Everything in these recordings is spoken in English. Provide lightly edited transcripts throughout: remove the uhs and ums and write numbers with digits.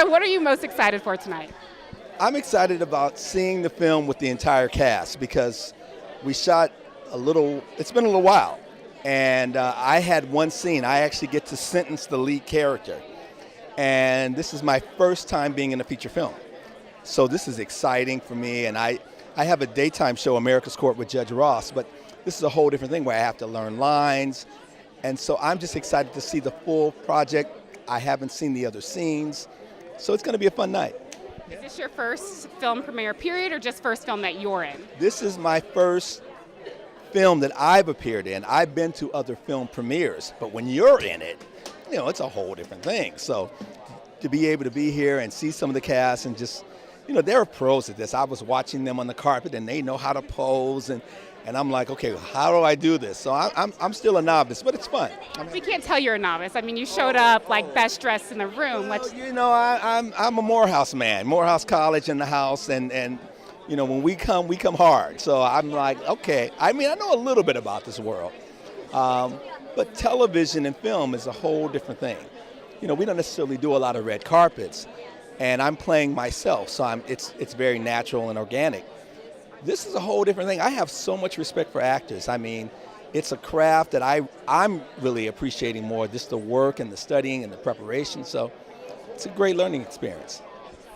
So what are you most excited for tonight? I'm excited about seeing the film with the entire cast because we shot it's been a little while. And I had one scene. I actually get to sentence the lead character. And this is my first time being in a feature film. So this is exciting for me. And I have a daytime show, America's Court with Judge Ross, but this is a whole different thing where I have to learn lines. And so I'm just excited to see the full project. I haven't seen the other scenes. So it's going to be a fun night. Is this your first film premiere period or just first film that you're in? This is my first film that I've appeared in. I've been to other film premieres, but when you're in it, it's a whole different thing. So to be able to be here and see some of the cast and just, they're pros at this. I was watching them on the carpet and they know how to pose and I'm like, okay, how do I do this? So I'm still a novice, but it's fun. We can't tell you're a novice. I mean, you showed up like best dressed in the room. I'm a Morehouse man, Morehouse College in the house, and when we come hard. So I'm like, okay. I mean, I know a little bit about this world, but television and film is a whole different thing. We don't necessarily do a lot of red carpets, and I'm playing myself, so it's very natural and organic. This is a whole different thing. I have so much respect for actors. I mean, it's a craft that I'm really appreciating more, just the work and the studying and the preparation. So it's a great learning experience.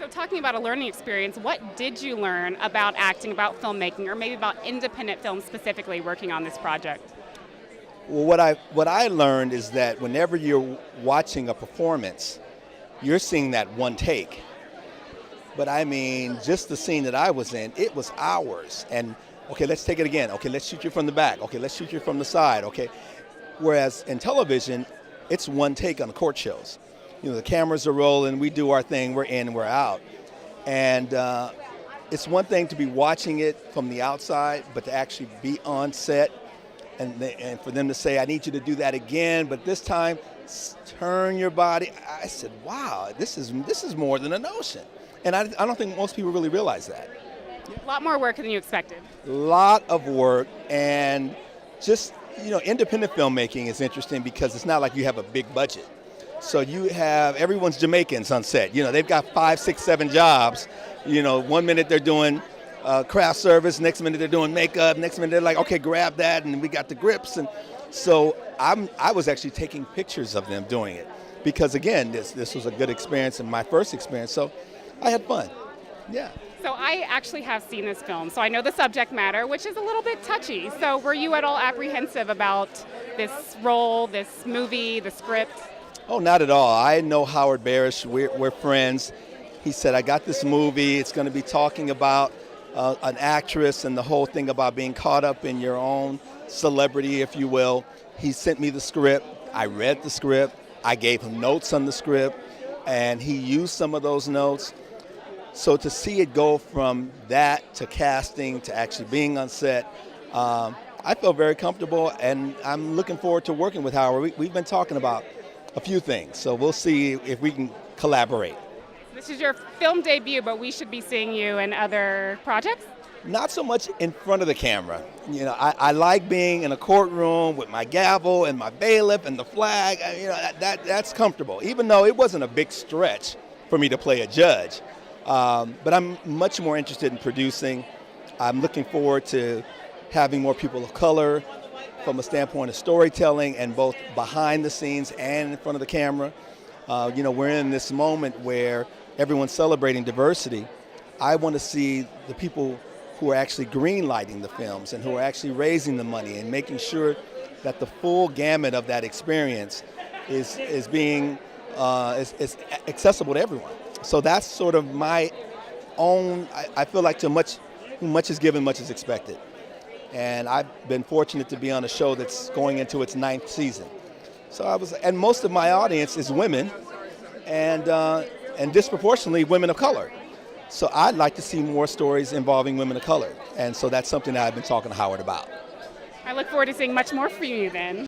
So talking about a learning experience, what did you learn about acting, about filmmaking, or maybe about independent film specifically working on this project? Well, what I learned is that whenever you're watching a performance, you're seeing that one take. But I mean, just the scene that I was in, it was hours. And, okay, let's take it again. Okay, let's shoot you from the back. Okay, let's shoot you from the side. Okay. Whereas in television, it's one take on the court shows. The cameras are rolling, we do our thing, we're in, we're out. And it's one thing to be watching it from the outside, but to actually be on set and for them to say, I need you to do that again, but this time, turn your body. I said, wow, this is more than a notion. And I don't think most people really realize that. A lot more work than you expected. A lot of work, and just, independent filmmaking is interesting because it's not like you have a big budget. So everyone's Jamaicans on set. They've got 5, 6, 7 jobs. 1 minute they're doing craft service, next minute they're doing makeup, next minute they're like, okay, grab that, and we got the grips. And so I was actually taking pictures of them doing it because, again, this was a good experience and my first experience. So I had fun. Yeah. So I actually have seen this film, so I know the subject matter, which is a little bit touchy. So were you at all apprehensive about this role, this movie, the script? Oh, not at all. I know Howard Barish. We're friends. He said, I got this movie. It's going to be talking about an actress and the whole thing about being caught up in your own celebrity, if you will. He sent me the script. I read the script. I gave him notes on the script, and he used some of those notes. So to see it go from that to casting to actually being on set, I felt very comfortable, and I'm looking forward to working with Howard. We've been talking about a few things, so we'll see if we can collaborate. This is your film debut, but we should be seeing you in other projects? Not so much in front of the camera. I like being in a courtroom with my gavel and my bailiff and the flag. That's comfortable, even though it wasn't a big stretch for me to play a judge. But I'm much more interested in producing. I'm looking forward to having more people of color from a standpoint of storytelling and both behind the scenes and in front of the camera. We're in this moment where everyone's celebrating diversity. I want to see the people who are actually green-lighting the films and who are actually raising the money and making sure that the full gamut of that experience is being is accessible to everyone. So that's sort of my own, I feel like much is given, much is expected. And I've been fortunate to be on a show that's going into its 9th season. So and most of my audience is women and disproportionately women of color. So I'd like to see more stories involving women of color. And so that's something that I've been talking to Howard about. I look forward to seeing much more from you then.